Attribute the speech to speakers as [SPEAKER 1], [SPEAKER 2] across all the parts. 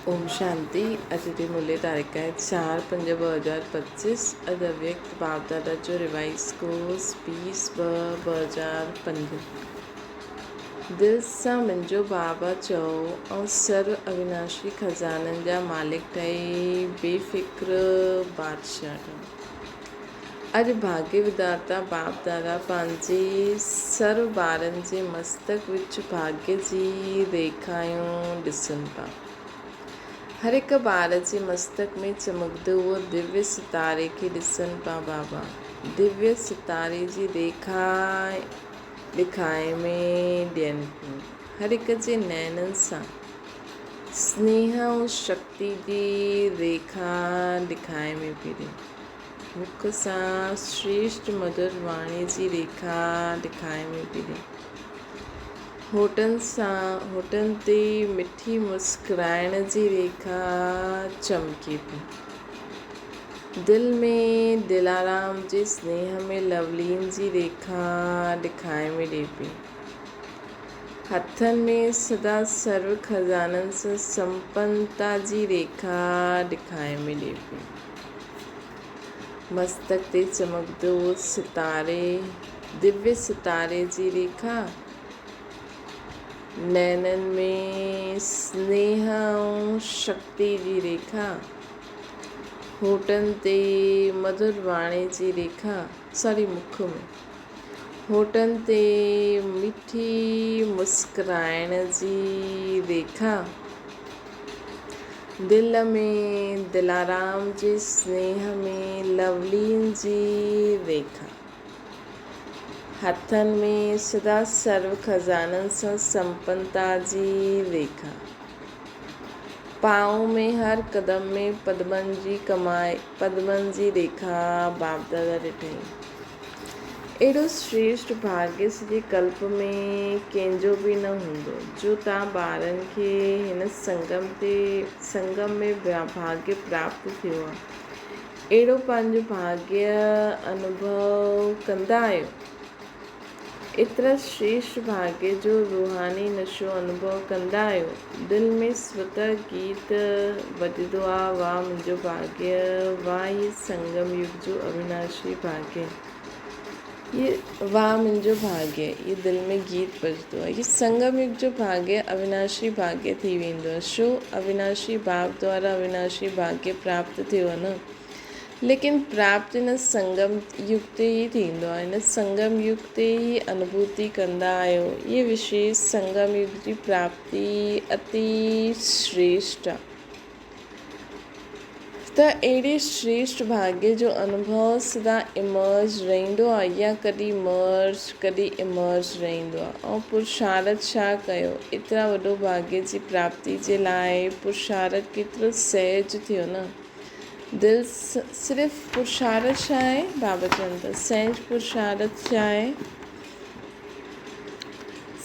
[SPEAKER 1] ओम शांति। अॼु जी मूल्य तारीख़ आहे 4/5/2025। अॼु अव्यक्त बाप दादा जो रिवाइज कोर्स 20/2/2005। दिल सां मुंहिंजो बाबा चओ ऐं सर्व अविनाशी खज़ाननि जा मालिक ठही बेफ़िक्र बादशाह ठहो। अॼु भाग्य विधाता बाप दादा पंहिंजे सर्व ॿारनि जे मस्तक विच भाग्य जी रेखायूं ॾिसनि पिया। हर हिक ॿार जे मस्तक में चमकंदो उहो दिव्य सितारे खे ॾिसनि पिया बाबा। दिव्य सितारे जी रेखा ॾिखाए में ॾियनि पियूं। हर हिक जे नैननि सां स्नेह ऐं शक्ति जी रेखा ॾिखाए में पई ॾिए। मुख सां श्रेष्ठ मधुर वाणी जी रेखा ॾिखाए में पई ॾिए। होठनि ते मिठी मुस्कुराइण जी रेखा चमके पई। दिल में दिलाराम जे स्नेह में लवलीन जी रेखा ॾिखाए में ॾिए पई। हथनि में सदा सर्व खज़ाननि सां संपन्नता जी रेखा ॾिखाए में ॾिए पई। मस्तक ते चमकंदो सितारे दिव्य सितारे जी रेखा। नैननि में स्नेह ऐं शक्ति जी रेखा। होठनि ते मधुर वाणी जी रेखा। मुख में होठनि ते मिठी मुस्कुराइण जी रेखा। दिल में दिलाराम जे स्नेह में लवलीन जी रेखा। हथनि में सदा सर्व खज़ाननि सां संपन्नता जी रेखा। पाँव में हर कदम में पद्मनि जी रेखा बाप दादा ॾिठई। अहिड़ो श्रेष्ठ भाग्य सॼे कल्प में कंहिंजो बि न हूंदो जो तव्हां ॿारनि खे हिन संगम में भाग्य प्राप्त थियो आहे। अहिड़ो पंहिंजो भाग्य अनुभव कंदा आहियो। एतिरा श्रेष्ठ भाग्य जो रूहानी नशो अनुभव कंदा आहियो। दिल में स्वतः गीत वॼंदो आहे, वाह मुंहिंजो भाग्य, वाह ये संगम युग जो अविनाशी भाग्य, ये वाह मुंहिंजो भाग्य। ये दिल में गीत बजंदो आहे। ये संगम युग जो भाग्य अविनाशी भाग्य थी वेंदो आहे। छो अविनाशी बाप द्वारा अविनाशी भाग्य प्राप्त थियो आहे न। लेकिन प्राप्त हिन संगम युग ते ई थींदो आहे। हिन संगम युग ते ई अनुभूति कंदा आहियो। ये विशेष संगम युग जी प्राप्ति अति श्रेष्ठ आहे। त अहिड़े श्रेष्ठ भाग्य जो अनुभव सदा इमर्ज रहंदो आहे या कॾहिं इमर्ज रहंदो आहे। ऐं पुरुषार्थ छा कयो। एतिरा वॾो भाग्य जी प्राप्ति जे लाइ पुरुषार्थ केतिरो सहज थियो न। दिल सिर्फ़ु पुरुषार्थ छा आहे, बाबा चवनि था सहज पुरुषार्थ छा आहे।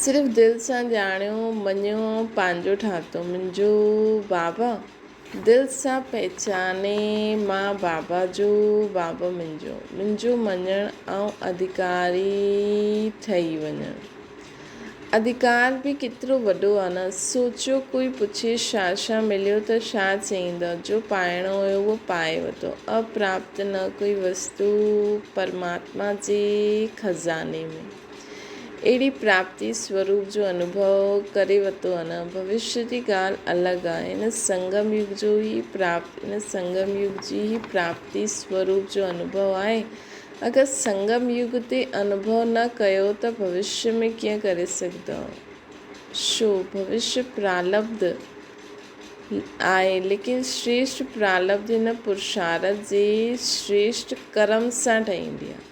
[SPEAKER 1] सिर्फ़ु दिल सां ॼाणियो, मञियो, पंहिंजो ठातो मुंहिंजो बाबा। दिल सां पहचाने मां बाबा जो, बाबा मुंहिंजो मञणु ऐं अधिकारी ठही वञणु। अधिकार बि केतिरो वॾो आहे न। सोचियो कोई पुछे छा मिलियो त छा चईंदा। जो पाइणो हुयो उहो पाए वरितो। अप्राप्त न कोई वस्तु परमात्मा जे खज़ाने में। अहिड़ी प्राप्ति स्वरूप जो अनुभव करे वरितो आहे न। भविष्य जी ॻाल्हि अलॻि आहे। हिन संगम युग जी ही प्राप्ति स्वरूप जो अनुभव आहे। अगरि संगम युग ते अनुभव न कयो त भविष्य में कीअं करे सघंदव। छो भविष्य प्रारब्ध आहे। लेकिन श्रेष्ठ प्रारब्ध हिन पुरुषार्थ जे श्रेष्ठ कर्म सां ठहींदी आहे।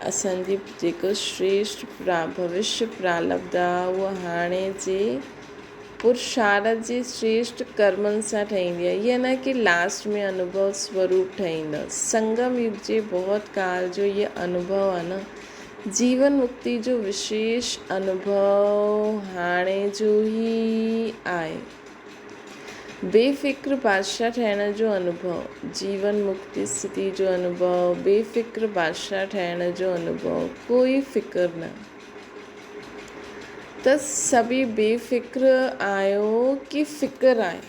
[SPEAKER 1] असांजी जेको श्रेष्ठ भविष्य प्रारब्ध आहे उहो हाणे जे पुरुषार्थ जे श्रेष्ठ कर्मनि सां ठहींदी आहे। ईअं न कि लास्ट में अनुभव स्वरूप ठहींदो। संगम युग जे बहुत काल जो ये अनुभव आहे न। जीवन मुक्ति जो विशेष अनुभव हाणे जो ई आहे। बेफ़िक्र बादशाह ठहिण जो अनुभव, जीवन मुक्ति स्थिति जो अनुभव, बेफ़िक्र बादशाह ठहिण जो अनुभव, कोई फ़िक्र न। त सभी बेफ़िक्र आहियो कि फ़िक्र आहे।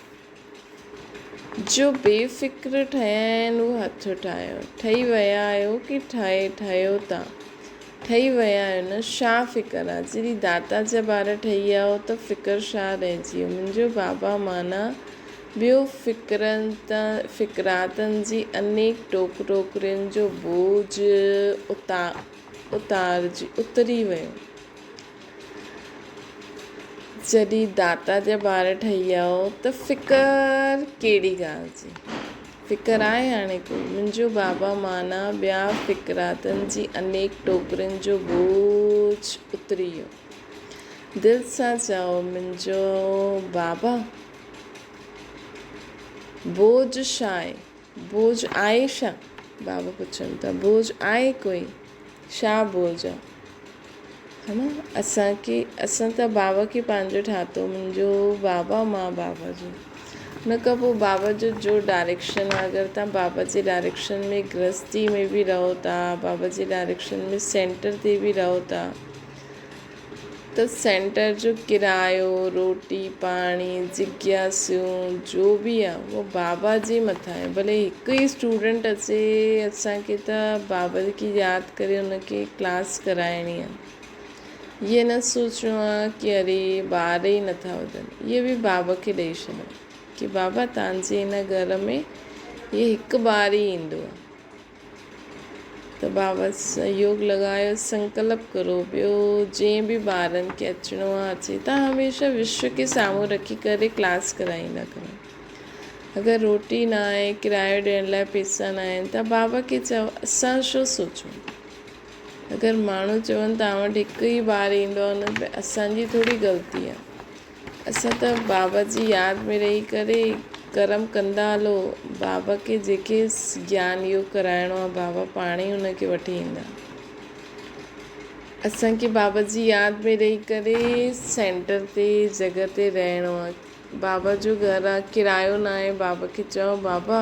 [SPEAKER 1] जो बेफ़िक्र ठहिया आहिनि उहे हथ ठाहियो। ठही विया आहियो कि ठहियो था। ठही विया आहियो न, छा फ़िक्र आहे। जॾहिं दाता जा ॿार ठही आहियो त फ़िक्र छा रहिजी वियो। मुंहिंजो बाबा माना ॿियो फ़िक्रातनि जी अनेक टोकरियुनि जो बोझ उतरी वियो। जॾहिं दाता जा ॿार ठही आहियो त फ़िक्र कहिड़ी ॻाल्हि जी। फ़िक्र आहे हाणे कोई। मुंहिंजो बाबा माना ॿिया फ़िक्रातनि जी अनेक टोकरियुनि जो बोझ उतरी वियो। दिलि सां चओ मुंहिंजो बाबा। बोझ छा आहे। बोझ आहे छा। बाबा पुछनि था बोझ आहे कोई। छा बोझ आहे। है न। असां त बाबा खे पंहिंजो ठातो। मुंहिंजो बाबा मां बाबा जो। हुन खां पोइ बाबा जो डायरेक्शन आहे। अगरि तव्हां बाबा जे डायरेक्शन में गृहस्थी में बि रहो था, बाबा जे डायरेक्शन में सेंटर ते बि रहो था, त सेंटर जो किरायो, रोटी पाणी, जिज्ञासियूं जो बि आहे उहो बाबा जे मथां आहे। भले हिकु ई स्टूडेंट अचे असांखे त बाबा खे यादि करे हुनखे क्लास कराइणी आहे। इहे न सोचिणो आहे कि अरे ॿार ई नथा वधनि। इहे बि बाबा खे ॾेई छॾियो कि बाबा तव्हांजे हिन घर में इहे हिकु ॿार ई ईंदो आहे। त बाबा सहयोग लॻायो, संकल्प करो। ॿियो जंहिं बि ॿारनि खे अचिणो आहे अचे। तव्हां हमेशह विश्व खे साम्हूं रखी करे क्लास कराईंदा करो। अगरि रोटी न आहे, किरायो ॾियण लाइ पैसा न आहिनि त बाबा खे चओ। असां छो सोचूं। अगरि माण्हू चवनि तव्हां वटि हिकु ई ॿारु ईंदो आहे हुन में असांजी थोरी ग़लती आहे। असां त बाबा जी यादि में रही करे कर्म कंदा हलो। बाबा खे जेके ज्ञान योग कराइणो आहे बाबा पाण ई हुनखे वठी ईंदा। असांखे बाबा जी यादि में रही करे सेंटर ते जॻह ते रहणो आहे। बाबा जो घरु आहे, किरायो न आहे। बाबा खे चओ बाबा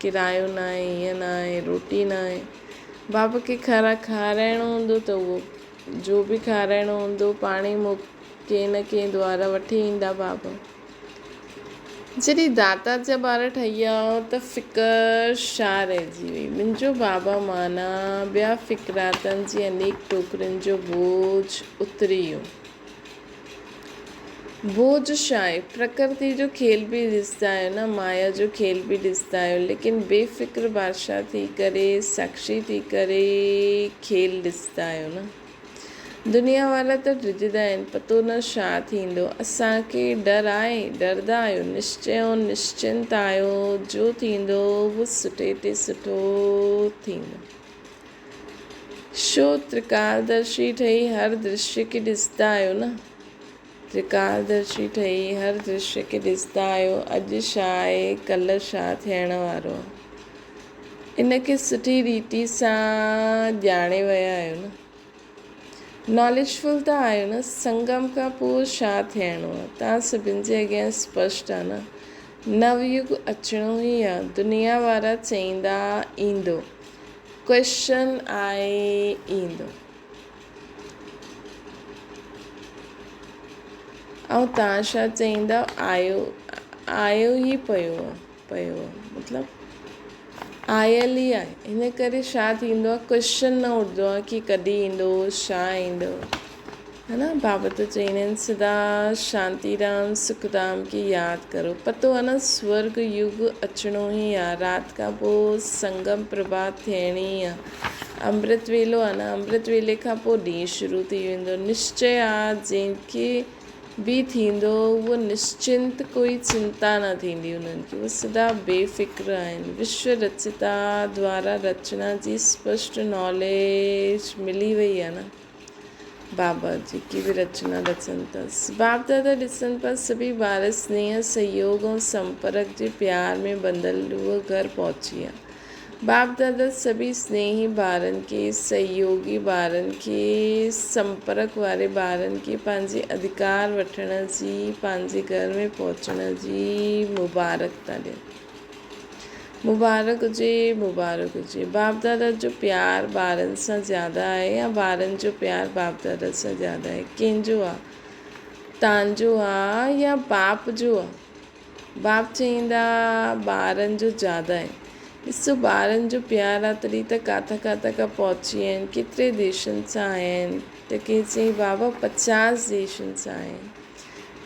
[SPEAKER 1] किरायो न आहे, हीअं न आहे, रोटी न आहे। बाबा खे खाराइणो हूंदो त उहो जो बि खाराइणो हूंदो पाण ई कंहिं न कंहिं द्वारा वठी ईंदा बाबा। जॾहिं दाता जा ॿार ठही विया त फ़िक्र छा रहिजी वई। मुंहिंजो बाबा माना ॿिया फ़िक्रातनि जी अनेक टोकरियुनि जो बोझ उतरी वियो। बोझ छा आहे। प्रकृति जो खेल बि ॾिसंदा आहियो न, माया जो खेल बि ॾिसंदा आहियो, लेकिन बेफ़िक्र बादशाह थी करे, साक्षी थी करे खेल ॾिसंदा आहियो न। दुनिया वारा त ड्रिजंदा आहिनि, पतो न छा थींदो। असांखे डर आहे, डरंदा आहियो। निश्चय ऐं निश्चिंत आहियो। जो थींदो उहो सुठे ते सुठो थींदो। छो त्रिकालदर्शी ठही हर दृश्य खे ॾिसंदा आहियो न। त्रिकालदर्शी ठही हर दृश्य खे ॾिसंदा आहियो। अॼु छा आहे, कल्ह छा थियण वारो आहे। इनखे सुठी रीति सां ॼाणे विया आहियो न। नॉलेजफुल त आहियो न। संगम खां पोइ छा थियणो आहे तव्हां सभिनि जे अॻियां स्पष्ट आहे न। नवयुग अचिणो ई आहे। दुनिया वारा चईंदा ईंदो। क्वेश्चन आहे ईंदो। ऐं तव्हां छा चईंदा आयो ई पियो मतिलबु आयल ई आहे। हिन करे छा थींदो आहे, क्वेश्चन न उठंदो आहे कि कॾहिं ईंदो, छा ईंदो, है न। बाबा त चईंदा आहिनि सदा शांतीराम सुखदाम खे यादि करो। पतो आहे न स्वर्ग युग अचिणो ई आहे। राति खां पोइ संगम प्रभात थियणी आहे। अमृत वेलो आहे न। अमृत वेले खां पोइ ॾींहुं शुरू थी वेंदो। निश्चय आहे जंहिंखे बि थींदो उहो निश्चिंत, कोई चिंता न थींदी उन्हनि खे। उहे सदा बेफ़िक्र आहिनि। विश्व रचिता द्वारा रचना जी स्पष्ट नॉलेज मिली वई आहे न। बाबा जेकी बि रचना रचनि था, बाप दादा ॾिसनि पिया सभी ॿार स्नेह सहयोग ऐं संपर्क जे प्यार में बंधल उहो घर पहुची विया। बाप दादा सभी स्नेही ॿारनि खे, सहयोगी ॿारनि खे, संपर्क वारे ॿारनि खे पंहिंजे अधिकार वठण जी, पंहिंजे घर में पहुचण जी मुबारक था ॾियनि। मुबारक हुजे, मुबारक हुजे। बाप दादा जो प्यार ॿारनि सां ज़्यादा आहे या ॿारनि जो प्यार बाप दादा सां ज़्यादा आहे। कंहिंजो आहे। तव्हांजो आहे या बाप जो आहे? बाप चईंदा ॿारनि जो ज़्यादा आहे। ॾिसो ॿारनि जो प्यार आहे तॾहिं त काथां काथां खां पहुची विया आहिनि, केतिरे देशनि सां आया आहिनि। त कंहिं चई बाबा 50 देशनि सां आया आहिनि,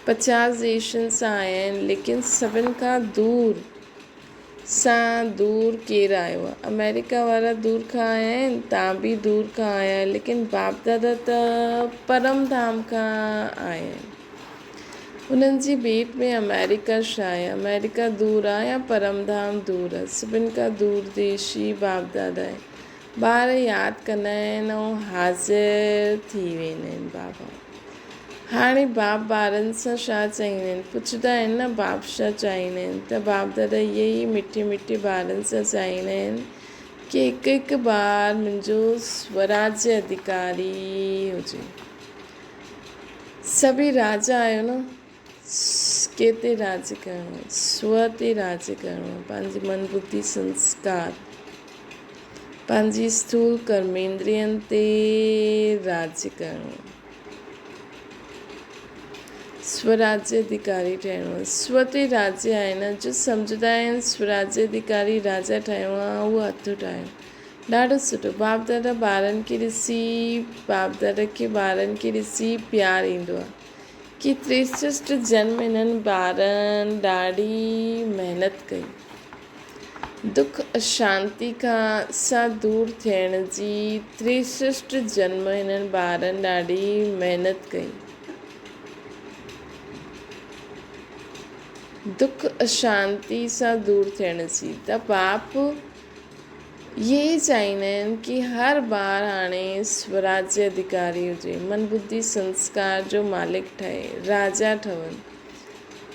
[SPEAKER 1] 50 देशनि सां आया आहिनि, लेकिन सभिनि खां दूर केरु आयो आहे? अमेरिका वारा दूर खां आया आहिनि, तव्हां बि दूर खां आया आहियो, लेकिन बाप दादा त परम धाम खां आया आहिनि। उन्हनि जी भेट में अमेरिका छा आहे? अमेरिका दूर आहे या परम धाम दूर आहे? सभिनि खां दूर देशी बाप दादा आहे। ॿार यादि कंदा आहिनि ऐं हाज़िर थी वेंदा आहिनि बाबा। हाणे बाप ॿारनि सां छा चाहींदा आहिनि? पुछंदा आहिनि न बाप छा चाहींदा आहिनि? त बाप दादा इहे ई मिठे मिठे ॿारनि सां चाहींदा आहिनि कि हिकु हिकु ॿार मुंहिंजो स्वराज्य अधिकारी हुजे। सभई राजा आहियो न, के ते राज करिणो आहे? स्व ते राज करिणो आहे, पंहिंजी मन बुद्धि संस्कार, पंहिंजी स्थूल कर्मेंद्रियनि ते राज्य करिणो आहे, स्वराज्य अधिकारी ठहिणो आहे। स्व ते राज्य आहे न, जो सम्झंदा आहिनि स्वराज्य अधिकारी राजा ठहिणो आहे, उहो हथु ठाहियो। ॾाढो सुठो। बाप दादा ॿारनि खे ॾिसी प्यारु ईंदो आहे कि 63 जन्म हिननि ॿारनि ॾाढी महिनत कई, दुख अशांति सां दूर थियण जी 63 जन्म हिननि ॿारनि ॾाढी महिनत कई। दुख अशांति सां दूर थियण जी त बाप ये ई चाहींदा आहिनि कि हर ॿार हाणे स्वराज्य अधिकारी हुजे, मन बुद्धि संस्कार जो मालिक ठहे, राजा ठहनि,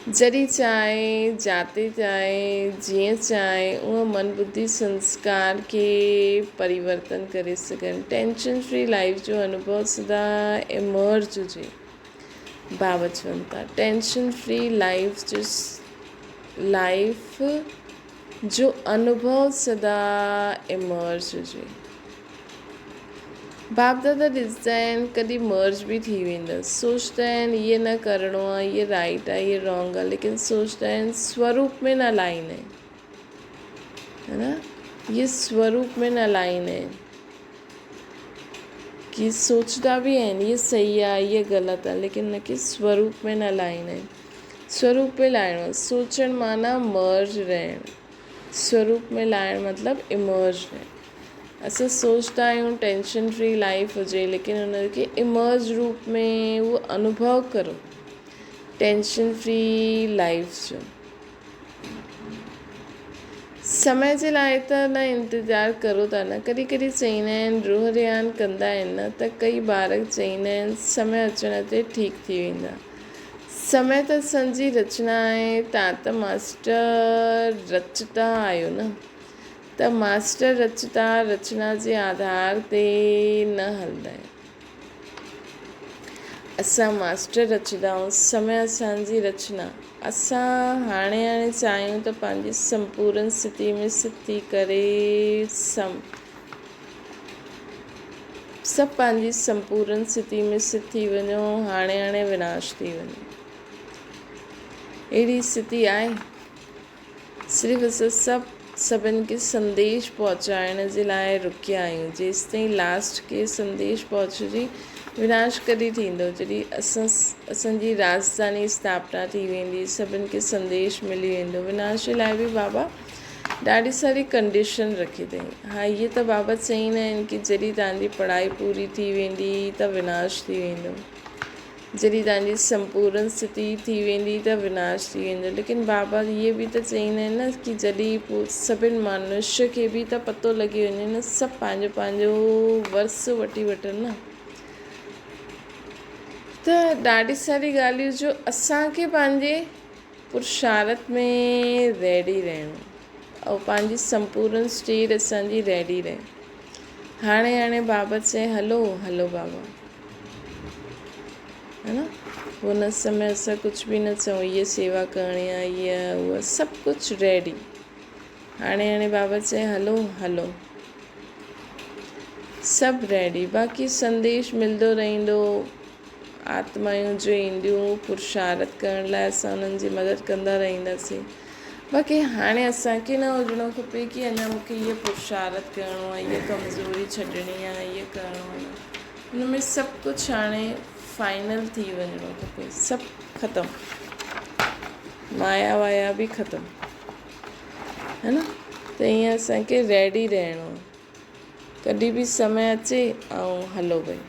[SPEAKER 1] जॾहिं चाहे, जाते चाहे, जीअं चाहे उहो मन बुद्धि संस्कार खे परिवर्तन करे सघनि। टेंशन फ्री लाइफ जो अनुभव सदा इमर्ज हुजे। बाबा चवनि था टेंशन फ्री लाइफ जो अनुभव सदा इमर्ज हुजे। बाप दादा ॾिसंदा आहिनि कॾहिं मर्ज बि थी वेंदा, सोचंदा आहिनि इहे न करिणो आहे, इहे राइट आहे, इहे रॉन्ग आहे, लेकिन सोचंदा आहिनि स्वरूप में न लाहींदा आहिनि, है न? इहे स्वरूप में न लाहींदा आहिनि कि सोचंदा बि आहिनि इहे सही आहे, इहे ग़लति आहे, लेकिन इनखे स्वरूप में न लाहींदा आहिनि। स्वरूप में लाहिणो आहे, सोचण माना मर्ज रहणु, स्वरूप में लाहिणु मतिलबु इमर्ज रहणु। असां सोचंदा आहियूं टेंशन फ्री लाइफ हुजे, लेकिन उनखे इमर्ज रूप में उहो अनुभव करो टेंशन फ्री लाइफ जो। समय जे लाइ त न इंतज़ारु करो था न, कॾहिं कॾहिं चईंदा आहिनि रूह रियान कंदा आहिनि न, त कई ॿार चईंदा आहिनि समय अचण ते ठीकु थी वेंदा। समय त असांजी रचना आहे, तव्हां त मास्टर रचता आहियो न, त मास्टर रचना जे आधार ते न हलंदा आहिनि। असां मास्टर रचंदा आहियूं, समय असांजी रचना। असां हाणे चाहियूं त पंहिंजी संपूर्ण स्थिति में स्थित थी करे सभु पंहिंजी संपूर्ण स्थिति में स्थित थी वञो, हाणे विनाश थी वञे। अहिड़ी स्थिति आहे। सिर्फ़ु असां सभिनि खे संदेश पहुचाइण जे लाइ रुकिया आहियूं। जेसि ताईं लास्ट खे संदेश पहुचजी, विनाश कॾहिं थींदो? जॾहिं असांजी राजधानी स्थापना थी वेंदी, सभिनि खे संदेश मिली वेंदो। विनाश जे लाइ बि बाबा ॾाढी सारी कंडीशन रखी अथई। हा, इहे त बाबा चईंदा आहिनि कि जॾहिं तव्हांजी पढ़ाई पूरी थी वेंदी त विनाश थी वेंदो, जॾहिं तव्हांजी संपूर्ण स्थिति थी वेंदी त विनाश थी वेंदो। लेकिन बाबा इहे बि त चईंदा आहिनि न कि जॾहिं सभिनि मनुष्य खे बि त पतो लॻी वञे न, सभु पंहिंजो पंहिंजो वर्स वठी वठनि न। त ॾाढी सारी ॻाल्हियूं जो असांखे पंहिंजे पुरुषार्थ में रेडी रहणो ऐं पंहिंजी संपूर्ण स्टेट असांजी रेडी रहे। हाणे बाबा चए हलो बाबा, है न? हुन समय असां कुझु बि न चऊं, इहा सेवा करणी आहे, इहा उहा सभु कुझु रेडी। हाणे बाबा चए हलो सभु रेडी। बाक़ी संदेश मिलंदो रहंदो, आत्मायूं जो ईंदियूं पुरुषार्थ करण लाइ असां उन्हनि जी मदद कंदा रहंदासीं। बाक़ी हाणे असांखे न हुजिणो खपे कि अञा मूंखे इहो पुरुषार्थ करिणो आहे, इहा कमज़ोरी छॾणी आहे, इहा करिणो आहे। हुन में सभु कुझु हाणे फाइनल थी वञिणो खपे, सभु ख़तमु, माया वाया बि ख़तमु, है न। त ईअं असांखे रेडी रहणो आहे, कॾहिं बि समय अचे ऐं हलो भई।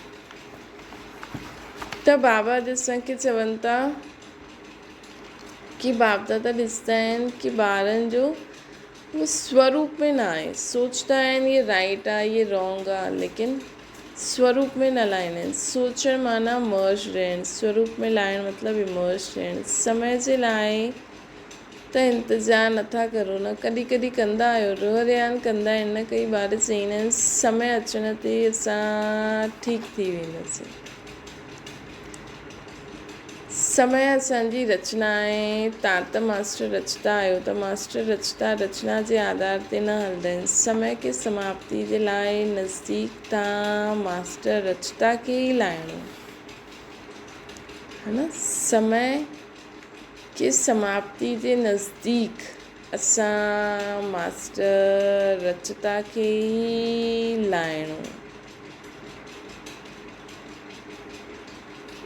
[SPEAKER 1] त बाबा असांखे चवनि था कि बाप दादा ॾिसंदा आहिनि कि ॿारनि जो उहो स्वरूप में न आहे। सोचता आहिनि ये राइट आहे, ये रॉन्ग आहे, लेकिन स्वरूप में न लाहींदा आहिनि। सोचणु माना मर्ज रहणु, स्वरूप में लाहिणु मतिलबु इमर्ज रहणु। समय जे लाइ त इंतज़ारु नथा करो न, कॾहिं कॾहिं कंदा आहियो, रोहरियान कंदा आहिनि न। कई ॿार चईंदा आहिनि समय अचण ते असां ठीकु थी वेंदासीं। समय असांजी रचना आहे। तव्हां त मास्टर रचता आहियो, त मास्टर रचना जे आधार ते न हलंदा आहिनि। समय खे समाप्ति जे लाइ नज़दीक तव्हां मास्टर रचता खे ई लाहिणो, है न। समय के समाप्ति जे नज़दीक असां मास्टर रचता खे ई लाहिणो।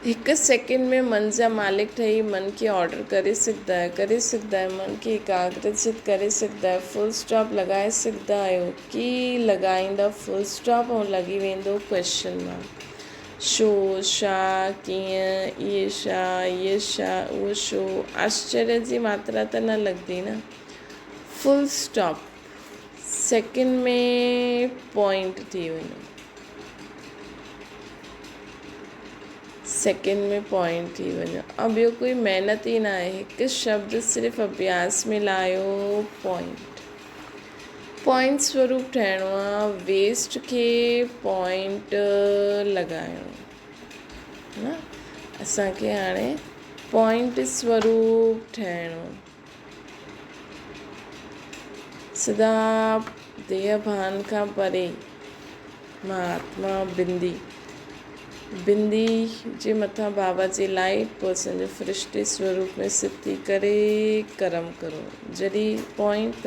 [SPEAKER 1] हिकु सेकेंड में मन जा मालिक ठही मन खे ऑर्डर करे सघंदा आहियो, मन खे एकाग्रचित करे सघंदा आहियो, फुल स्टॉप लॻाए सघंदा आहियो कि लॻाईंदा फुल स्टॉप ऐं लॻी वेंदो क्वेश्चन मार्क। छो, छा, कीअं, इहे छा, उहो छो, आश्चर्य जी मात्रा त न लॻंदी न। फुल स्टॉप, सेकेंड में पॉइंट थी वञो, सेकेंड में पॉइंट थी वञो। ऐं ॿियो कोई महिनत ई न आहे, हिकु शब्द सिर्फ़ु अभ्यास में लायो, पॉइंट स्वरूप ठहिणो आहे। वेस्ट खे पॉइंट लॻाइणो न, असांखे हाणे पॉइंट स्वरूप ठहिणो। सदा देह भान खां परे मां आत्मा बिंदी जे मथां बाबा जी लाइट पर्सन जो फ़रिश्ते स्वरूप में सिद्ध थी करे कर्म करो। जॾहिं पॉइंट त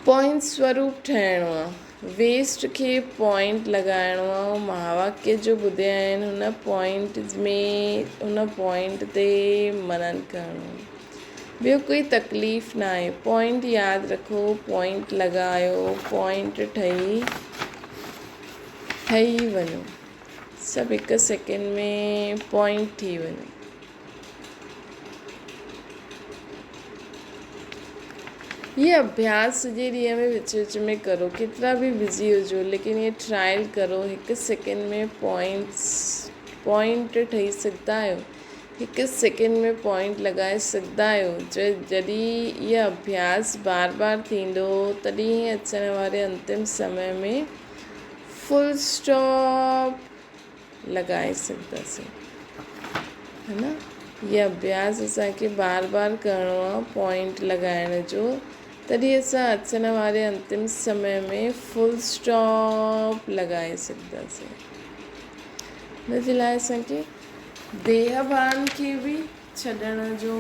[SPEAKER 1] पॉइंट स्वरूप ठहिणो आहे। वेस्ट खे पॉइंट लॻाइणो आहे। महावाक्य जो ॿुधिया आहिनि हुन पॉइंट ते मनन करिणो। ॿियो कोई तकलीफ़ न आहे। पॉइंट यादि रखो, पॉइंट लॻायो, पॉइंट ठही वञो। सभु हिकु सेकेंड में पॉइंट थी वञो। ये अभ्यास सॼे ॾींहं में विच में करो, केतिरा बि बिज़ी हुजो, लेकिन ये ट्रायल करो। हिकु सेकेंड में पॉइंट ठही सघंदा आहियो, हिकु सेकेंड में पॉइंट लॻाए सघंदा आहियो। जॾहिं इहा अभ्यास बार बार थींदो, तॾहिं अचण वारे अंतिम समय में फुल स्टॉप लॻाए सघंदासीं, है न। इहा अभ्यास असांखे बार बार करिणो आहे, पॉइंट लॻाइण जो। तॾहिं असां अचण वारे अंतिम समय में फुल स्टॉप लॻाए सघंदासीं। हिनजे लाइ असांखे देह भान खे बि छॾण जो,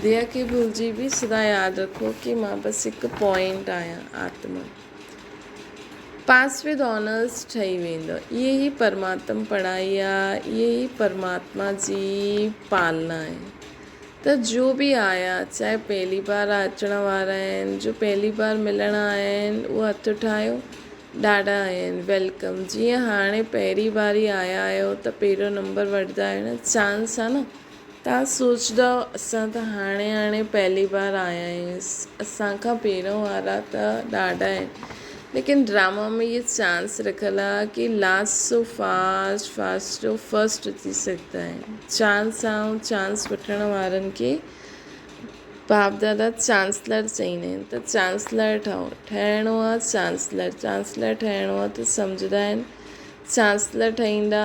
[SPEAKER 1] देह खे भुलिजी बि सदा यादि रखो कि मां बसि हिकु पॉइंट आहियां, आत्मा। पास विद ऑनर्स ठही वेंदो। इहे ई परमात्मा पढ़ाई आहे, इहे ई परमात्मा जी पालना आहे। त जो बि आया, चाहे पहली बार अचण वारा आहिनि, जो पहली बार मिलण आया आहिनि, उहो हथु ठाहियो, ॾाढा आहिनि, वेलकम। जीअं हाणे पहिरीं बारी आया आहियो त पहिरियों नंबर वठंदा आहियो न, चांस आहे न। तव्हां सोचंदव असां त हाणे पहली बार आया आहियूं, असांखां पहिरियों वारा त ॾाढा आहिनि, लेकिन ड्रामा में ये चांस रखियल आहे कि लास्ट सो फास्ट फर्स्ट थी सघंदा आहिनि। चांस वठण वारनि खे बाप दादा चांसलर चईंदा आहिनि। त चांसलर ठहिणो आहे। चांसलर ठहिणो आहे त सम्झंदा आहिनि चांसलर ठहींदा,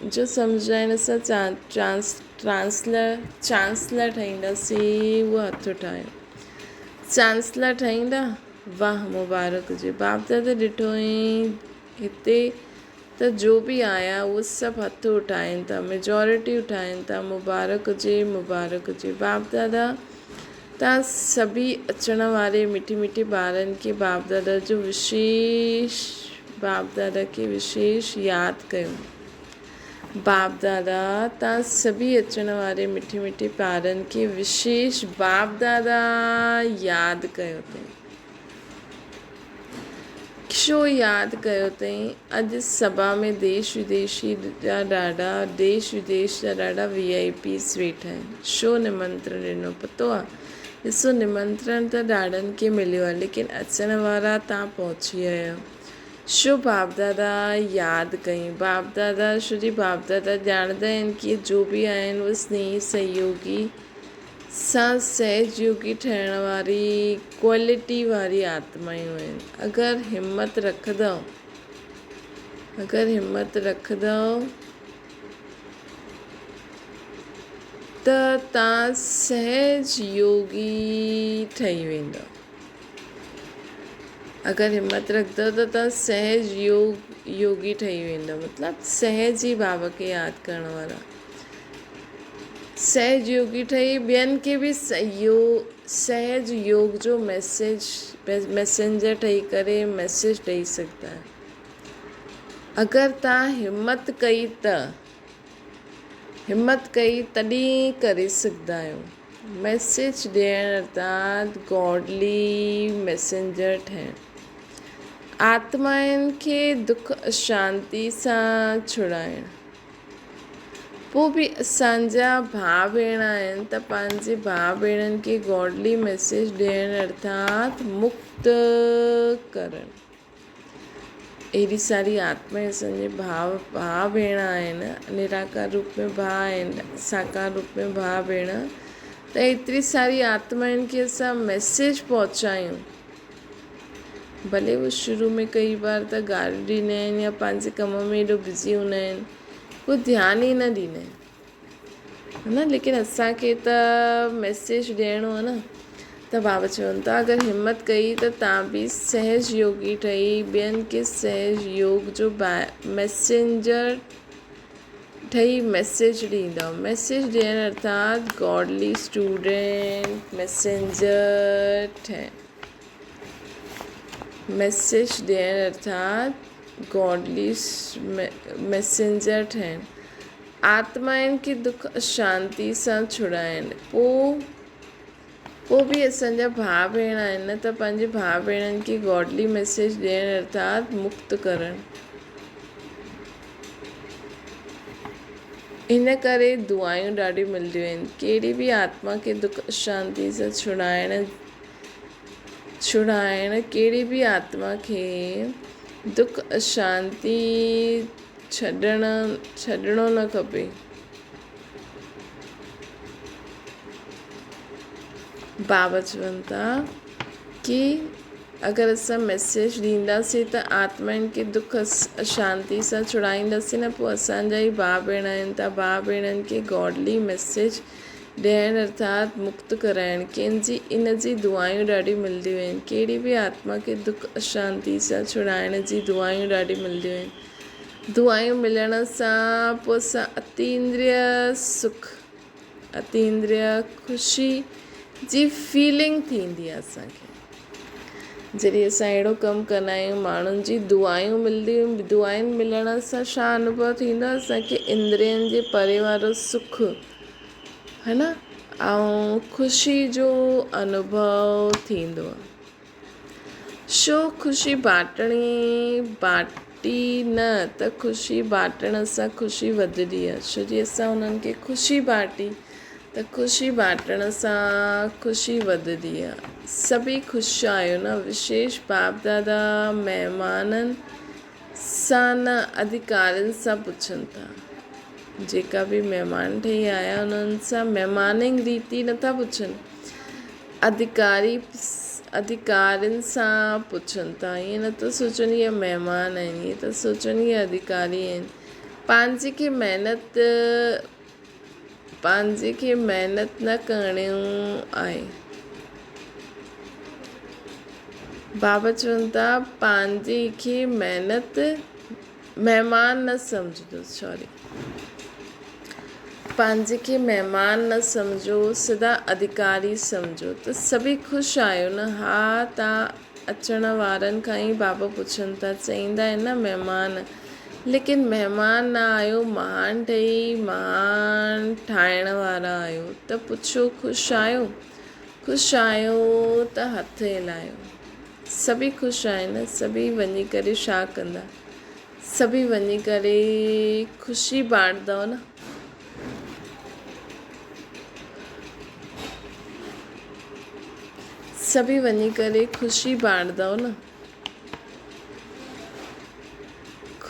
[SPEAKER 1] जो सम्झंदा आहिनि असां चांसलर ठहींदासीं, उहो हथु ठाहियो। चांसलर ठहींदा वाह मुबारक हुजे। बाप दादा ॾिठो हुई हिते त जो बि आया उहे सभु हथ उठाइनि था, मेजॉरिटी उठाइनि था, मुबारक हुजे मुबारक हुजे। बाप दादा तव्हां सभी अचण वारे मिठी मिठी ॿारनि खे बाप दादा खे विशेष यादि कयो। बाप दादा तव्हां सभी अचण वारे मिठे मिठे ॿारनि खे विशेष बाप दादा यादि कयो अथई। छो यादि कयो अथई? अॼु सभा में देश विदेश जा ॾाढा VIPs वेठा आहिनि। छो निमंत्रण ॾिनो पतो आहे? ॾिसो निमंत्रण त ॾाढनि खे मिलियो आहे, लेकिन अचण वारा तव्हां पहुची विया आहियो। छो बाप दादा यादि कई? बाप दादा छो जी बाप दादा ॼाणंदा आहिनि कि जो बि आहिनि उहे स्नेह सहयोगी सां सहजयोगी ठहिण वारी क्वालिटी वारी आत्मायूं आहिनि। अगरि हिमत रखंदव त तव्हां सहजयोगी ठही वेंदव। अगरि हिमत रखंदव त तव्हां सहजयोगी ठही वेंदव, मतिलबु सहज ई बाबा खे यादि करण वारा। सहजयोगी ठही ॿियनि खे बि सहज योग जो मैसेंजर ठही करे मैसेज ॾेई सघंदा आहियो। अगरि तव्हां हिमत कई तॾहिं करे सघंदा आहियो। मैसेज ॾियणु अर्थात गॉडली मैसेंजर ठहिणु। आत्माउनि खे दुख अशांति सां छुड़ाइणु। पोइ बि असांजा भाउ भेण आहिनि त पंहिंजे भाउ भेणनि खे गॉडली मैसेज ॾियणु अर्थात मुक्त करणु। एॾी सारी आत्मा असांजे भाउ भेण आहिनि, निराकार रूप में भाउ आहिनि, साकार रूप में भाउ भेण, त एतिरी सारी आत्माउनि खे असां मैसेज पहुचायूं। भले उहे शुरू में कई बार त गारियूं ॾींदा आहिनि या पंहिंजे कम में एॾो बिज़ी हूंदा आहिनि, कोई ध्यानु ई न ॾींदा आहिनि, है न। लेकिन असांखे त मैसेज ॾियणो आहे न। त बाबा चवनि था अगरि हिमत कई त तव्हां बि सहजयोगी ठही ॿियनि खे सहयोग जो मैसेंजर ठही मैसेज ॾींदव। मैसेज ॾियणु अर्थात गॉडली स्टूडेंट मैसेंजर ठहिणु। मैसेज ॾियणु अर्थात गॉडली मैसेंजर ठहिणु। आत्माउनि खे दुख अशांति सां छुड़ाइणु। पोइ बि असांजा भाउ भेण आहिनि न, त पंहिंजे भाउ भेणनि खे गॉडली मैसेज ॾियणु अर्थात मुक्त करणु। इन करे दुआयूं ॾाढियूं मिलंदियूं आहिनि। कहिड़ी बि आत्मा खे दुख अशांति सां छुड़ाइणु कहिड़ी बि आत्मा खे दुख अशांति छॾिणो न खपे। बाबा चवनि था कि अगरि असां मैसेज ॾींदासीं त आत्माउनि खे दुख अशांति सां छुड़ाईंदासीं न, पोइ असांजा ई भाउ भेण आहिनि त भाउ भेणनि खे गॉडली मैसेज ॾियणु अर्थात मुक्त कराइणु। कंहिंजी इन जी दुआयूं ॾाढियूं मिलंदियूं आहिनि। कहिड़ी बि आत्मा खे दुख अशांति सां छुड़ाइण जी दुआयूं ॾाढियूं मिलंदियूं आहिनि। दुआयूं मिलण सां पोइ असां अतींद्रिय सुख, अतींद्रिय ख़ुशी जी फीलिंग थींदी आहे असांखे। जॾहिं असां अहिड़ो कमु कंदा आहियूं, माण्हुनि जी दुआयुनि मिलण सां छा अनुभव थींदो आहे असांखे? इंद्रियनि जे परे वारो सुख, है न, ऐं ख़ुशी जो अनुभव थींदो आहे। छो ख़ुशी बाटी न त ख़ुशी बाटण सां ख़ुशी वधंदी आहे। छो जी असां उन्हनि खे ख़ुशी बाटी त ख़ुशी बाटण सां ख़ुशी वधंदी आहे। सभी ख़ुशि आहियो न। विशेष बाप दादा महिमाननि सां न अधिकारनि सां पुछनि था। जेका बि महिमान ठही आया उन्हनि सां महिमानिंग रीति नथा पुछनि, अधिकारनि सां पुछनि था। ईअं नथा सोचनि इहे महिमान आहिनि, ईअं था सोचनि इहे अधिकारी आहिनि। पंहिंजे खे महिनत न करणियूं आहे। बाबा चवनि था पंहिंजी खे महिनत महिमान न सम्झो, पंहिंजे खे महिमान न सम्झो, सदा अधिकारी सम्झो। त सभई ख़ुशि आहियो न? हा, तव्हां अचण वारनि खां ई बाबा पुछनि था, चईंदा आहिनि न महिमान, लेकिन महिमान न आहियो, महान ठाहिण वारा आहियो। त पुछो ख़ुशि आहियो? ख़ुशि आहियो त हथ हिलायो। सभई ख़ुशि आहिनि, सभई वञी करे छा कंदा? सभई वञी करे ख़ुशी बांटंदव न? सभई वञी करे ख़ुशी बांटंदव न?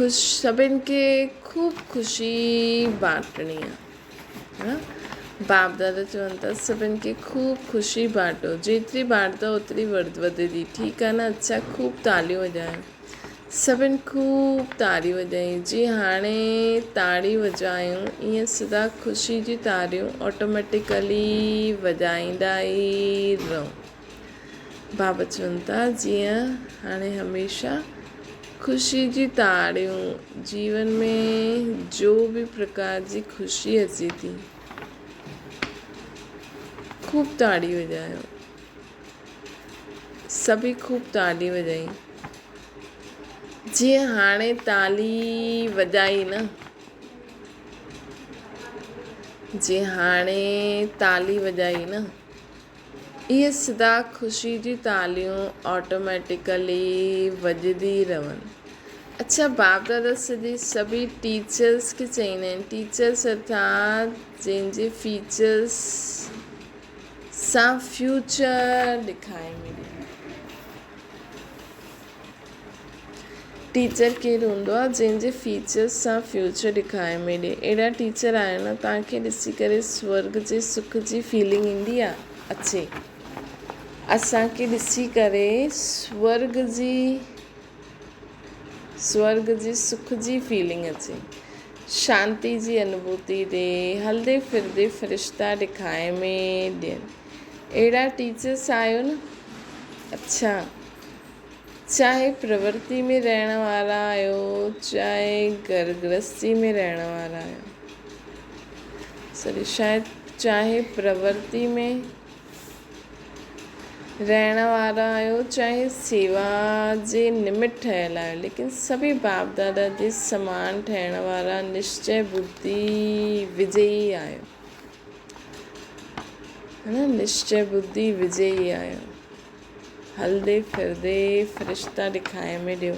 [SPEAKER 1] सभिनि खे ख़ूब ख़ुशी बांटणी आहे। बाप दादा चवनि था सभिनि खे ख़ूब ख़ुशी बांटो, जेतिरी बांटंदव ओतिरी वधंदी। ठीकु आहे न? अच्छा, ख़ूब तालियूं वॼायो। सभिनि ख़ूब ताड़ी वॼाई। जी हाणे ताड़ी वॼायूं, ईअं सदा ख़ुशी जी ताड़ियूं ऑटोमेटिकली वॼाईंदा ई रहो। बाबा चवनि था जीअं हाणे हमेशह ख़ुशी जी ताड़ियूं, जीवन में जो बि प्रकार जी ख़ुशी अचे थी, ख़ूब ताड़ी वॼायो। सभई ख़ूब ताड़ी वॼाई। जीअं हाणे ताली वॼाई न, जीअं हाणे ताली वॼाई न, इहे सदा ख़ुशी जी तालियूं ऑटोमेटिकली वॼंदी रहनि। अच्छा, बाप दादा सभई टीचर्स खे चईंदा आहिनि, टीचर्स अर्थात जंहिंजे फीचर्स सां फ्यूचर ॾेखारे मिले। टीचर केरु हूंदो आहे? जंहिंजे फीचर्स सां फ्यूचर ॾेखारे मिले। अहिड़ा टीचर आहिनि तव्हांखे ॾिसी करे स्वर्ग जे सुख जी फीलिंग ईंदी आहे, अचे। असांखे ॾिसी करे स्वर्ग जी सुख जी फीलिंग अचे, शांती जी अनुभूति ॾे, हलंदे फिरदे फ़रिश्ता ॾेखारे में ॾियनि। अहिड़ा टीचर्स आहियो न? अच्छा, चाहे प्रवृत्ति में रहण वारा आहियो, चाहे घर गृहस्थी में रहण वारा आहियो, शायदि चाहे प्रवृत्ति में रहण वारा आहियो, चाहे सेवा जे निमित्त ठहियल आहियो, लेकिन सभई बाप दादा जे समान ठहिण वारा निश्चय बुद्धि विजयी आहियो, है न? निश्चय बुद्धि विजयी आहियो। हलंदे फिरदे फ़रिश्ता ॾेखारे में ॾियो।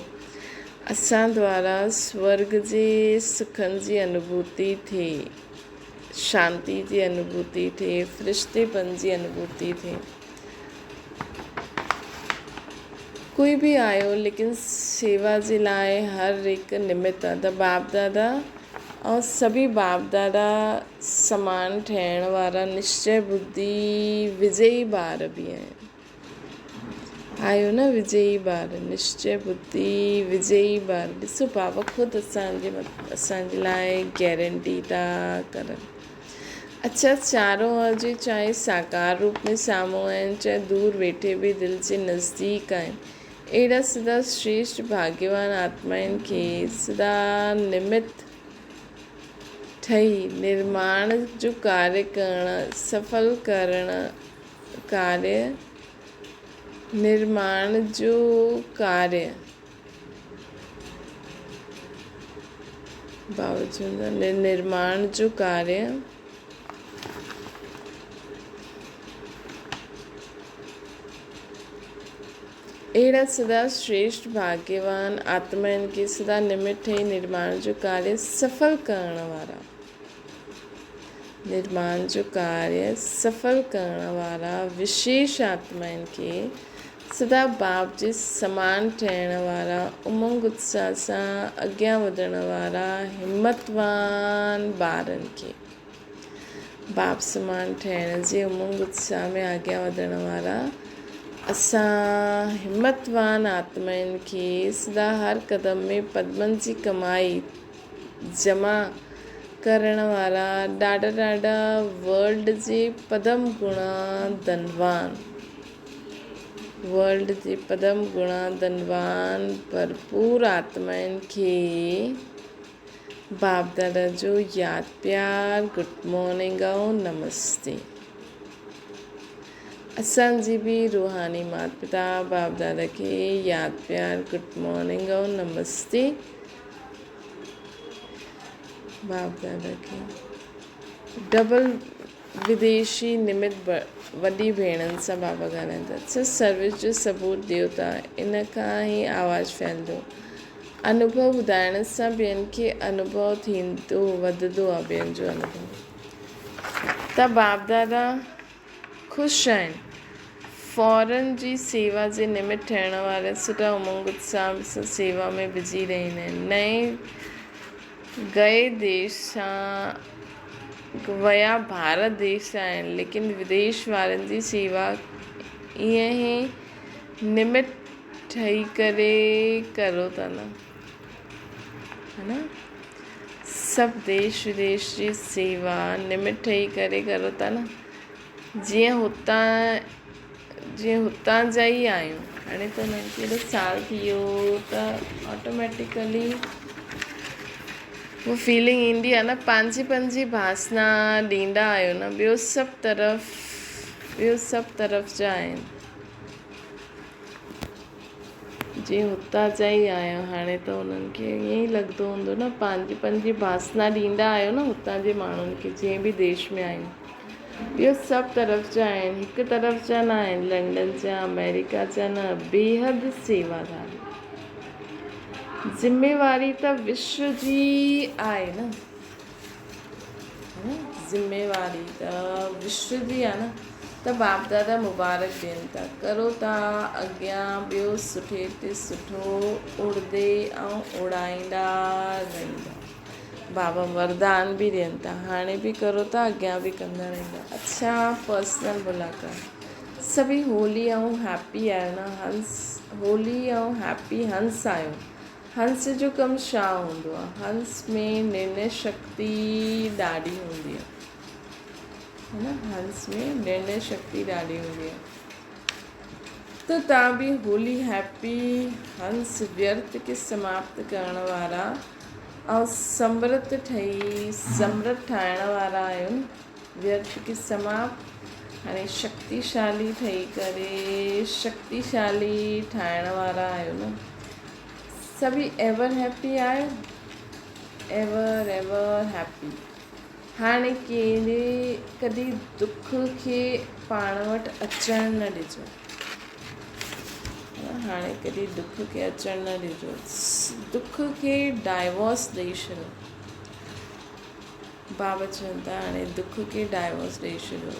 [SPEAKER 1] असां द्वारा स्वर्ग जे सुखनि जी अनुभूति थिए, शांती जी अनुभूति थिए, फ़रिश्तेपन जी अनुभूति थिए। कोई भी आयो, लेकिन सेवा जे लाइ हर हिकु निमित्त आहे। त बाप दादा ऐं सभी बाप दादा समान ठहिण वारा निश्चय बुद्धि विजयी ॿार बि आहिनि। आयो न? विजयी ॿार, निश्चय बुद्धि विजयी ॿार। ॾिसो, बाबा ख़ुदि असांजे लाइ गारंटी था करनि। अच्छा, चारों ओर चाहे साकार रूप में साम्हूं आहिनि, चाहे दूर वेठे बि दिलि जे नज़दीक आहिनि, अहिड़ा सदा श्रेष्ठ भाग्यवान आत्माउनि खे सदा निमित्त ठही निर्माण जो कार्य करण, सफल करण कार्य, निर्माण जो कार्य, निर्माण जो कार्य अहिड़ा सदा श्रेष्ठ भाग्यवान आत्माउनि खे सदा निमित्त ठही निर्माण जो कार्य सफल करण वारा, निर्माण जो कार्य सफल करण वारा विशेष आत्माउनि खे सदा बाप जे समान ठहिण वारा, उमंग उत्साह सां अॻियां वधण वारा हिम्मतवान ॿारनि खे, बाप समान ठहिण जे उमंग उत्साह में अॻियां वधण वारा असां हिम्मतवान आत्माउनि खे सदा हर क़दम में पद्मनि जी कमाई जमा करण वारा ॾाढा वर्ल्ड जे पदम गुणा धनवान, वर्ल्ड जे पदम गुणा धनवान भरपूर आत्माउनि खे बाप दादा जो यादि प्यार, गुड मॉर्निंग ऐं नमस्ते। असांजी बि रूहानी माता पिता बाप दादा खे यादि प्यार, गुड मॉर्निंग ऐं नमस्ते। बाप दादा खे डबल विदेशी निमित वॾी भेणनि सां बाबा ॻाल्हाइनि था। अच्छा, सर्विस जो सबूत ॾियो था, इन खां ई आवाज़ु फैलंदो। अनुभव ॿुधाइण सां ॿियनि खे अनुभव थींदो, वधंदो आहे ॿियनि जो अनुभव। त बाप दादा ख़ुशि आहिनि। फॉरन जी सेवा जे निमित ठहिण वारे सुठा उमंग उत्साह सां सेवा में विझी रहंदा आहिनि। नए गए देश सां वया भारत देश सां आहिनि, लेकिन विदेश वारनि जी सेवा ईअं ई निमित ठही करे करो था न, है न। सभु देश विदेश जी सेवा निमित ठही करे करो था न। जीअं हुतां जा ई आहियूं। हाणे त हुननि खे एॾो साल थी वियो त ऑटोमेटिकली वो फीलिंग ईंदी आहे न, पंहिंजी भासना ॾींदा आहियो न। ॿियो सभु तरफ़ जा आहिनि। जीअं हुतां जा ई आहियो, हाणे त हुननि खे ईअं ई लॻंदो हूंदो न, पंहिंजी भासना ॾींदा आहियो न हुतां जे माण्हुनि खे, जंहिं बि देश में आहियूं। ॿियो सभु तरफ़ जा आहिनि, हिकु तरफ़ जा न आहिनि। लंडन जा, अमेरिका जा न, बेहद सेवादार। ज़िम्मेवारी त विश्व जी आहे न, ज़िम्मेवारी त विश्व जी आहे न। त बाप दादा मुबारक ॾियनि था, करो था अॻियां ॿियो सुठे ते सुठो, उड़ंदे ऐं उड़ाईंदा रहंदा। बाबा वरदान बि ॾियनि था, हाणे बि करो था, अॻियां बि कंदा रहंदा। अच्छा, पर्सनल मुलाक़ात। सभी होली ऐं हैप्पी आहियो न। होली ऐं हैप्पी हंस आहियो। हंस जो कमु छा हूंदो आहे? हंस में निर्णय शक्ति ॾाढी हूंदी आहे, है न। हंस में निर्णय शक्ति ॾाढी हूंदी आहे। त तव्हां बि होली हैप्पी हंस व्यर्थ खे समाप्त करण वारा ऐं समृद्ध ठाहिण वारा आहियो न। व्यर्थ खे समाप्त, हाणे शक्तिशाली ठही करे शक्तिशाली ठाहिण वारा आहियो न। सभी एवर हैप्पी आहियो, एवर हैप्पी। हाणे कॾहिं दुख खे पाण वटि अचणु न ॾिजो। हाणे कॾहिं दुख खे अचणु न ॾिजो। दुख खे डाइवोर्स ॾेई छॾियो। बाबा चवनि था हाणे दुख खे डाइवोर्स ॾेई छॾियो।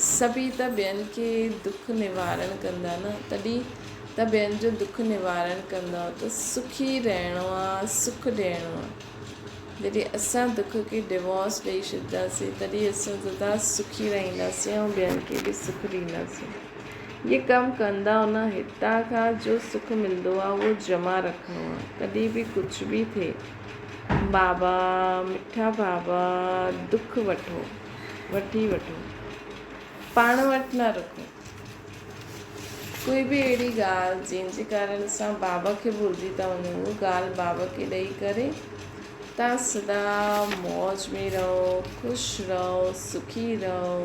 [SPEAKER 1] सभी त ॿियनि खे दुख निवारण कंदा न, तॾहिं त ॿियनि जो दुख निवारण कंदा त सुखी रहणो आहे, सुख ॾियणो आहे। जॾहिं असां दुख खे डिवोर्स ॾेई छॾींदासीं, तॾहिं असां सदा सुखी रहंदासीं ऐं ॿियनि खे बि सुख ॾींदासीं। इहे कमु कंदा न, हितां खां जो सुख मिलंदो आहे उहो जमा रखिणो आहे। कॾहिं बि कुझु बि थिए, बाबा मिठा बाबा दुख वठी वठो, पाण वटि न रखो। कोई बि अहिड़ी ॻाल्हि जंहिंजे कारण असां बाबा खे भुलिजी था वञूं, उहा ॻाल्हि बाबा खे ॾेई करे तव्हां सदा मौज में रहो, ख़ुशि रहो, सुखी रहो,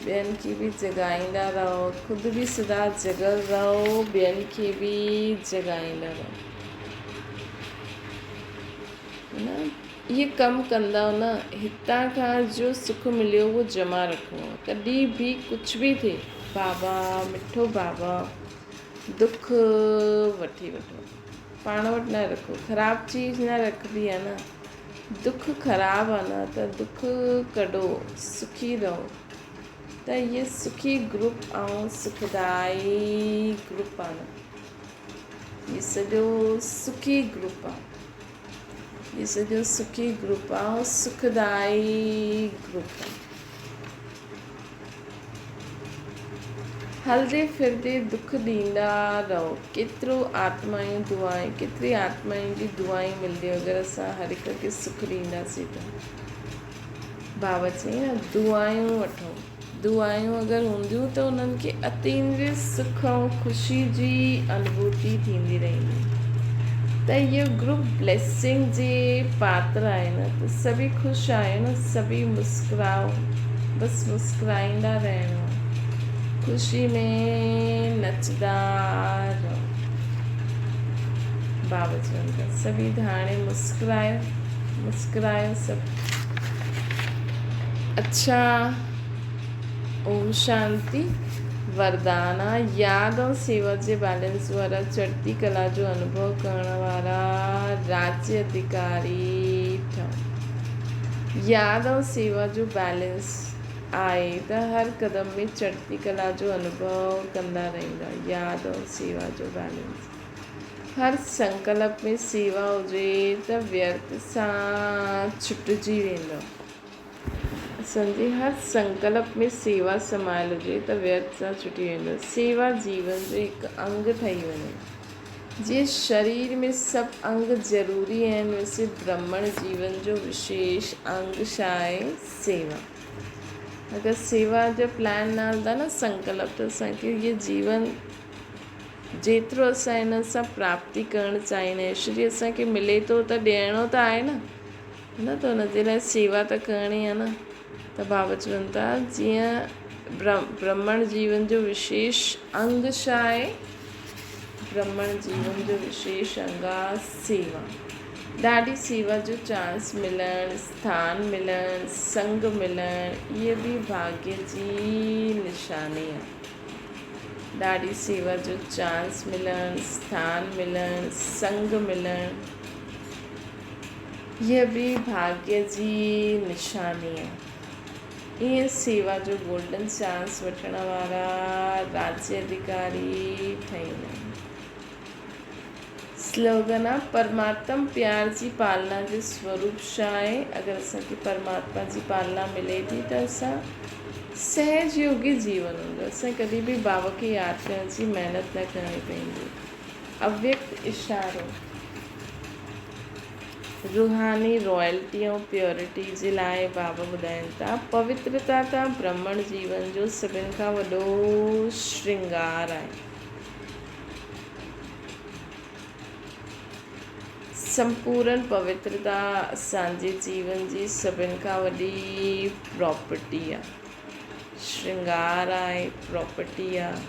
[SPEAKER 1] ॿियनि खे बि जगाईंदा रहो, ख़ुदि बि सदा जॻल रहो, ॿियनि खे बि जगाईंदा रहो, न। इहे कमु कंदा न, हितां खां जो सुख मिलियो उहो जमा रखिणो। कॾहिं बि कुझु बि थिए, बाबा मिठो बाबा दुख वठी वठो, पाण वटि न रखो। ख़राबु चीज़ न रखबी आहे न। दुख ख़राबु आहे न, त दुख कढो, सुखी रहो। त इहे सुखी ग्रुप ऐं सुखदाई ग्रुप आहे न। इहे सॼो सुखी ग्रुप आहे, इहे सॼो सुखी ग्रुप आहे ऐं सुखदाई ग्रुप आहे। हलंदे फिरदे दुख ॾींदा रहो। केतिरी आत्माउनि जी दुआई मिलंदी अगरि असां हर हिक खे सुख ॾींदासीं त। बाबा चई न, दुआयूं वठो, दुआयूं अगरि हूंदियूं त उन्हनि खे अतीन्द्रिय सुख ऐं ख़ुशी जी अनुभूति थींदी रहंदी। त इहो ग्रुप ब्लेसिंग जे पात्र आहे न, त सभी ख़ुशि आहियो न, सभी मुस्कुराओ, बसि मुस्कुराईंदा रहणो, ख़ुशी में नचंदा रहो। बाबा चवनि था सभी हाणे मुस्कुरायो सभु। अच्छा, ओम शांति। वरदान आहे यादि ऐं सेवा जे बैलेंस वारा चढ़ती कला जो अनुभव करण वारा राज्य अधिकारी ठहो। यादि ऐं सेवा जो बैलेंस आहे त हर क़दम में चढ़ती कला जो अनुभव कंदा रहंदा। यादि ऐं सेवा जो बैलेंस, हर संकल्प में सेवा हुजे त व्यर्थ सां छुटिजी वेंदो। असांजे हर संकल्प में सेवा समायल हुजे त व्यर्थ सां छुटी वेंदो। सेवा जीवन जो हिकु अंग ठही वञे। जीअं शरीर में सभु अंग ज़रूरी आहिनि, वैसे ब्राह्मण जीवन जो विशेष अंग छा आहे? सेवा। अगरि सेवा जो प्लान न हलंदा न संकल्प, त असांखे इहे जीवन जेतिरो असां हिन सां प्राप्ति करणु चाहींदा आहियूं, श्री असांखे मिले थो त ॾियणो त आहे न त हुनजे लाइ सेवा त करणी आहे न। त बाबा चवनि था जीअं ब्राह्मण जीवन जो विशेष अंग छा आहे? ब्राह्मण जीवन जो विशेष अंग आहे सेवा। ॾाढी सेवा जो चांस मिलणु, स्थान मिलणु, संग मिलणु, इहे बि भाग्य जी निशानी आहे। ॾाढी सेवा जो चांस मिलणु, स्थान मिलणु, संग मिलणु, इहा बि भाग्य जी निशानी आहे। ईअं सेवा जो गोल्डन चांस वठण वारा राज्य अधिकारी ठहींदा आहिनि। स्लोगन आहे परमात्मा प्यार जी पालना जो स्वरूप छा आहे? अगरि असांखे परमात्मा जी पालना मिले थी त असां सहज योगी जीवन हूंदो। असां कॾहिं बि बाबा खे यादि करण जी महिनत न करणी पवंदी। अव्यक्त इशारो रूहानी रॉयल्टी ऐं प्योरिटी जे लाइ बाबा ॿुधाइनि था पवित्रता त ब्राह्मण जीवन जो सभिनि खां वॾो श्रृंगार आहे। संपूर्ण पवित्रता असांजे जीवन जी सभिनि खां वॾी प्रॉपर्टी आहे। श्रृंगार आहे, प्रॉपर्टी आहे,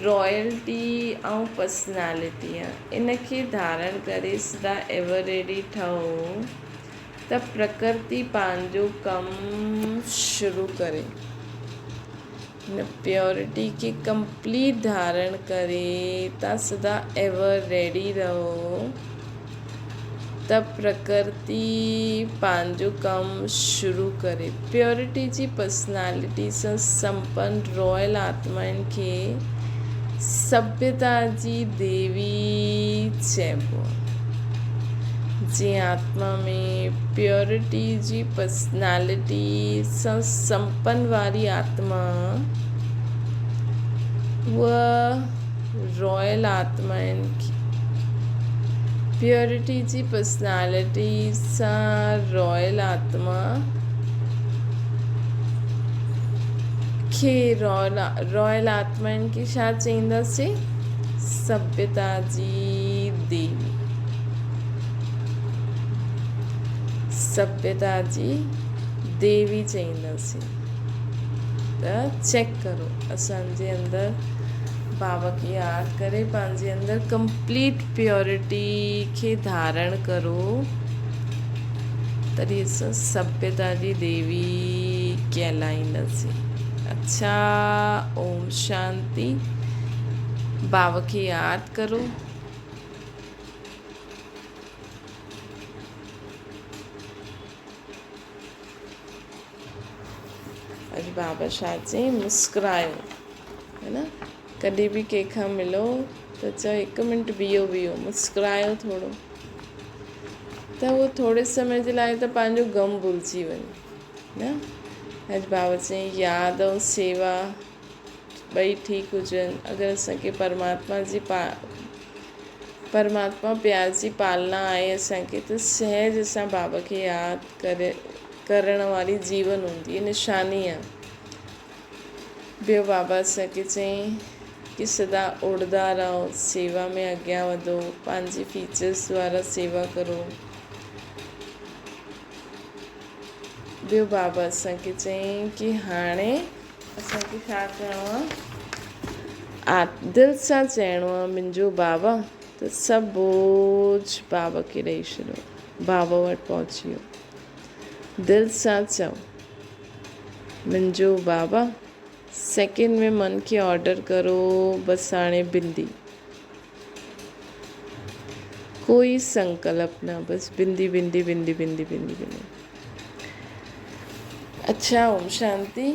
[SPEAKER 1] रॉयल्टी ऐं पर्सनैलिटी आहे। इनखे धारण करे सदा एवर रेडी ठहो त प्रकृति पंहिंजो कमु शुरू करे। हिन प्योरिटी खे कंप्लीट धारण करे तव्हां सदा एवर रेडी रहो त प्रकृति पंहिंजो कमु शुरू करे। प्योरिटी जी पर्सनैलिटी सां संपन्न रॉयल आत्माउनि खे सभ्यता जी देवी चइबो आहे। जीअं आत्मा में प्योरिटी जी पर्सनैलिटी सां संपन्न वारी आत्मा, उहा रॉयल आत्मा आहिनि। प्योरिटी जी पर्सनैलिटी सां रॉयल आत्मा खे रॉयल आत्माउनि खे छा चईंदासीं? सभ्यता जी देवी। सभ्यता जी देवी चईंदासीं। त चेक करो असांजे अंदरि बाबा खे यादि करे पंहिंजे अंदरि कंप्लीट प्योरिटी खे धारण करो, तॾहिं असां सभ्यता जी देवी कहलाईंदासीं। अच्छा, ओम शांति। बाबा खे यादि करो। अॼु बाबा छा चई? मुस्कुरायो, है न। कॾहिं बि कंहिंखां मिलो त चओ हिकु मिंट बीहो, मुस्कुरायो थोरो, त उहो थोरे समय जे लाइ त पंहिंजो ग़म भुलिजी वञे न। अॼु बाबा चई यादि ऐं सेवा ॿई ठीकु हुजनि। अगरि असांखे परमात्मा प्यार जी पालना आहे असांखे, त सहज असां बाबा खे यादि करण वारी जीवन हूंदी आहे, निशानी आहे। ॿियो बाबा असांखे चईं कि सदा उड़दा रहो, सेवा में अॻियां वधो, पंहिंजी फीचर्स द्वारा सेवा करो। ॿियो बाबा असांखे चईं कि हाणे असांखे छा करिणो आहे, दिलि सां चइणो आहे मुंहिंजो बाबा, त सभु बोझ बाबा खे ॾेई छॾियो, बाबा वटि पहुची वियो। दिलि सां चओ मुंहिंजो बाबा, सेकेंड में मन खे ऑर्डर करो, बसि हाणे बिंदी, कोई संकल्प न, बसि बिंदी बिंदी बिंदी बिंदी बिंदी बिंदी। अच्छा, ओम शांति।